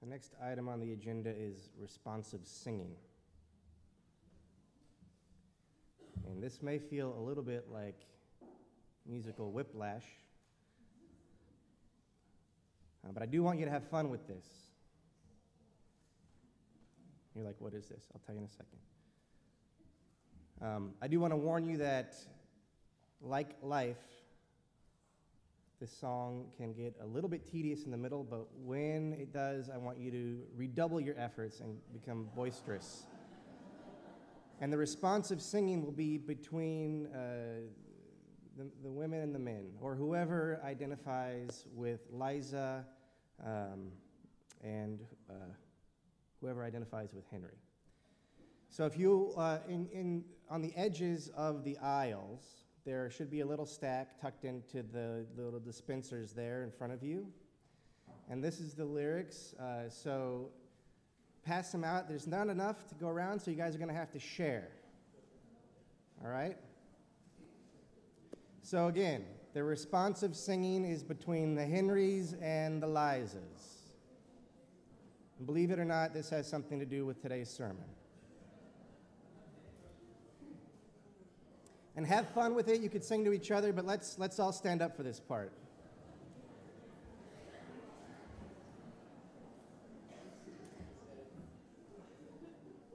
The next item on the agenda is responsive singing. And this may feel a little bit like musical whiplash, but I do want you to have fun with this. You're like, what is this? I'll tell you in a second. I do want to warn you that, like life, this song can get a little bit tedious in the middle, but when it does, I want you to redouble your efforts and become boisterous. And the responsive singing will be between the women and the men, or whoever identifies with Liza and whoever identifies with Henry. So if you, on the edges of the aisles, there should be a little stack tucked into the little dispensers there in front of you. And this is the lyrics. So pass them out. There's not enough to go around, so you guys are going to have to share. All right? So again, the responsive singing is between the Henrys and the Lizas. And believe it or not, this has something to do with today's sermon. And have fun with it. You could sing to each other, but let's all stand up for this part.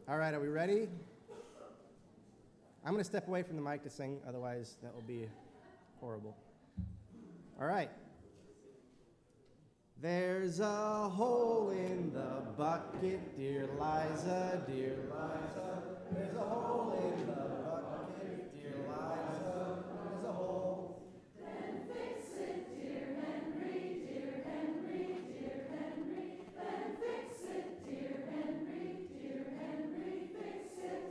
All right, are we ready? I'm going to step away from the mic to sing, otherwise that will be horrible. All right. There's a hole in the bucket, dear Liza, dear Liza. There's a hole in the bucket, dear Liza. There's a hole. Then fix it, dear Henry, dear Henry, dear Henry. Then fix it, dear Henry, dear Henry, fix it.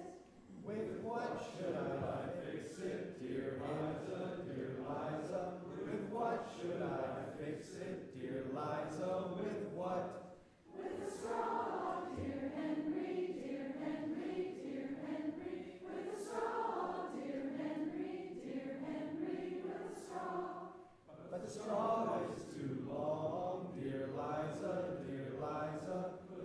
With what should I fix it, dear Liza, dear Liza? With what should I fix it, dear Liza? With what? With a straw, dear Henry, dear Henry, dear Henry. With a straw, dear Henry, dear Henry, with a straw. But the straw is too long, dear Liza, dear Liza.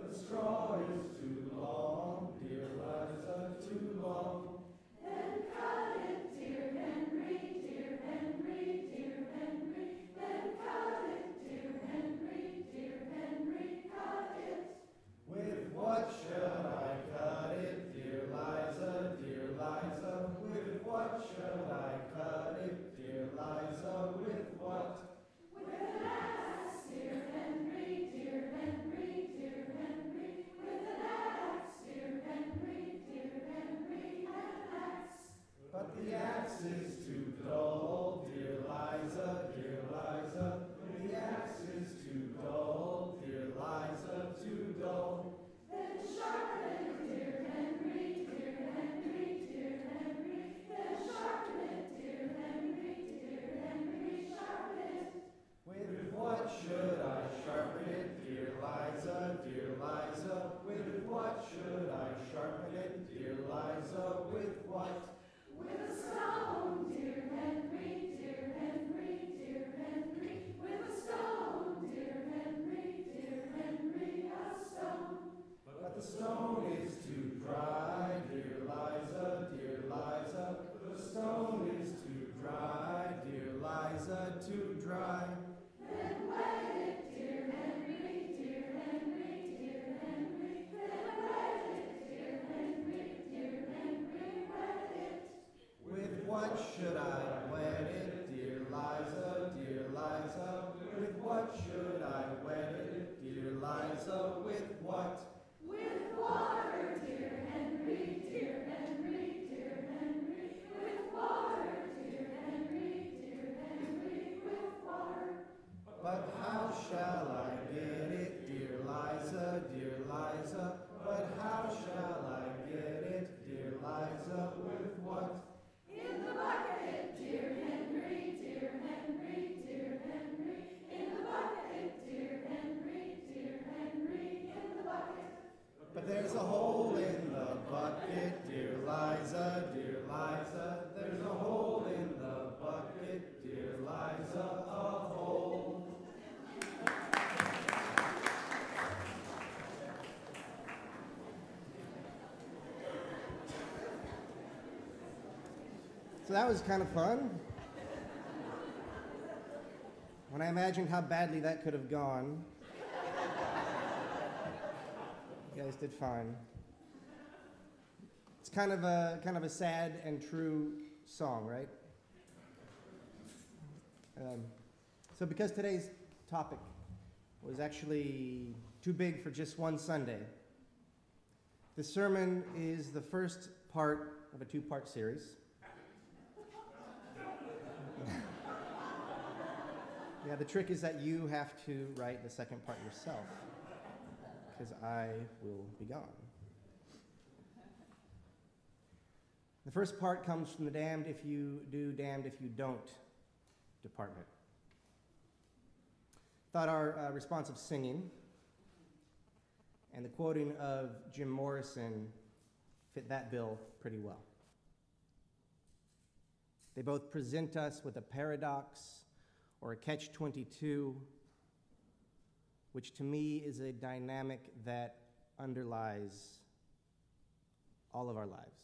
The straw is too long, dear Liza, too long. Then cut it, dear Henry, dear Henry, dear Henry. Then cut it, dear Henry, dear Henry, cut it. With what should I cut it, dear Liza, dear Liza? With what should I cut it, dear Liza? With what? With an axe, dear Henry, dear Henry, dear Henry. With an axe, dear Henry, dear Henry, an axe. But the axe is too dull, dear Liza, dear Liza. The axe is too dull, dear Liza, too dull. Then sharpen it, dear Henry, dear Henry, dear Henry. Then sharpen it, dear Henry, dear Henry, sharpen it. With what should I sharpen it, dear Liza, dear Liza? With what should I sharpen it, dear Liza? With what? With a stone, dear Henry, dear Henry, dear Henry. With a stone, dear Henry, dear Henry, a stone. But the stone is too dry, dear Liza, dear Liza. The stone is too dry, dear Liza, too dry. Then wet it, dear Henry, dear Henry, dear Henry. Then wet it, dear Henry, dear Henry, wet it. With what should I wet it, dear Liza, dear Liza? With what should I wet it, dear Liza? With what? With water, dear Henry, dear Henry, dear Henry. With water, dear Henry, dear Henry, with water. But how shall I get it, dear Liza, dear Liza? But how shall I get it, dear Liza? With what? In the bucket, dear Henry, dear Henry, dear Henry. In the bucket, dear Henry, dear Henry, in the bucket. So that was kind of fun. When I imagined how badly that could have gone, you guys did fine. It's kind of a sad and true song, right? So because today's topic was actually too big for just one Sunday, the sermon is the first part of a two-part series. Yeah, the trick is that you have to write the second part yourself, because I will be gone. The first part comes from the damned if you do, damned if you don't department. Thought our responsive singing and the quoting of Jim Morrison fit that bill pretty well. They both present us with a paradox or a catch-22, which to me is a dynamic that underlies all of our lives.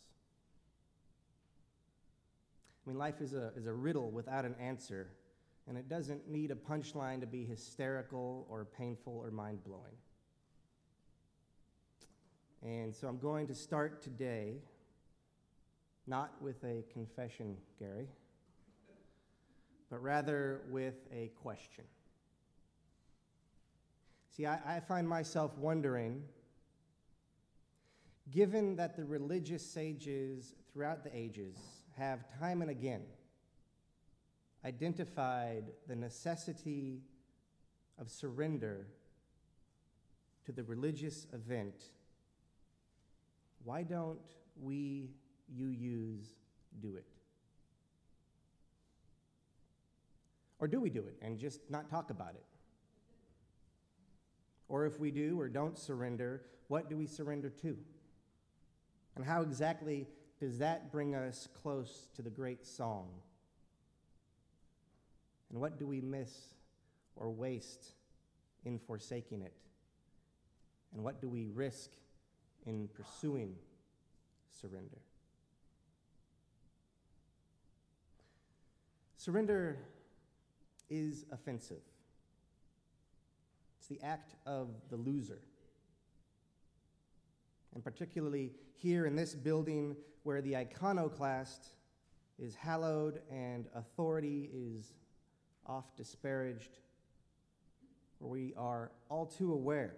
I mean, life is a riddle without an answer, and it doesn't need a punchline to be hysterical or painful or mind-blowing. And so I'm going to start today, not with a confession, Gary, but rather with a question. See, I find myself wondering, given that the religious sages throughout the ages have time and again identified the necessity of surrender to the religious event, why don't we, you-yous, do it? Or do we do it and just not talk about it? Or if we do or don't surrender, what do we surrender to? And how exactly does that bring us close to the great song? And what do we miss or waste in forsaking it? And what do we risk in pursuing surrender? Surrender is offensive. It's the act of the loser. And particularly here in this building where the iconoclast is hallowed and authority is oft disparaged, where we are all too aware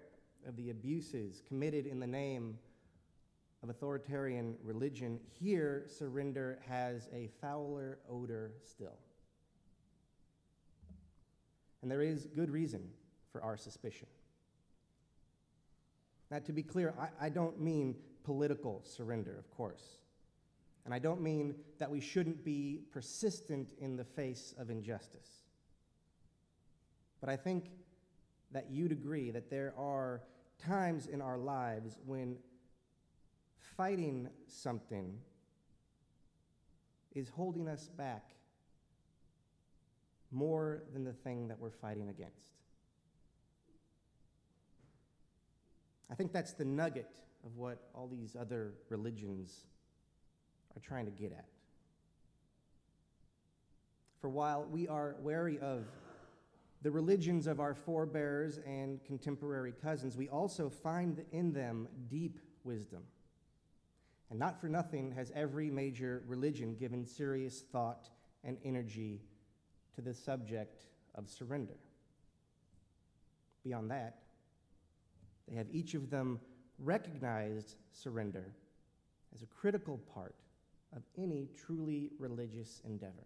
of the abuses committed in the name of authoritarian religion, here surrender has a fouler odor still. And there is good reason for our suspicion. Now, to be clear, I don't mean political surrender, of course. And I don't mean that we shouldn't be persistent in the face of injustice. But I think that you'd agree that there are times in our lives when fighting something is holding us back more than the thing that we're fighting against. I think that's the nugget of what all these other religions are trying to get at. For while we are wary of the religions of our forebears and contemporary cousins, we also find in them deep wisdom. And not for nothing has every major religion given serious thought and energy to the subject of surrender. Beyond that, they have each of them recognized surrender as a critical part of any truly religious endeavor.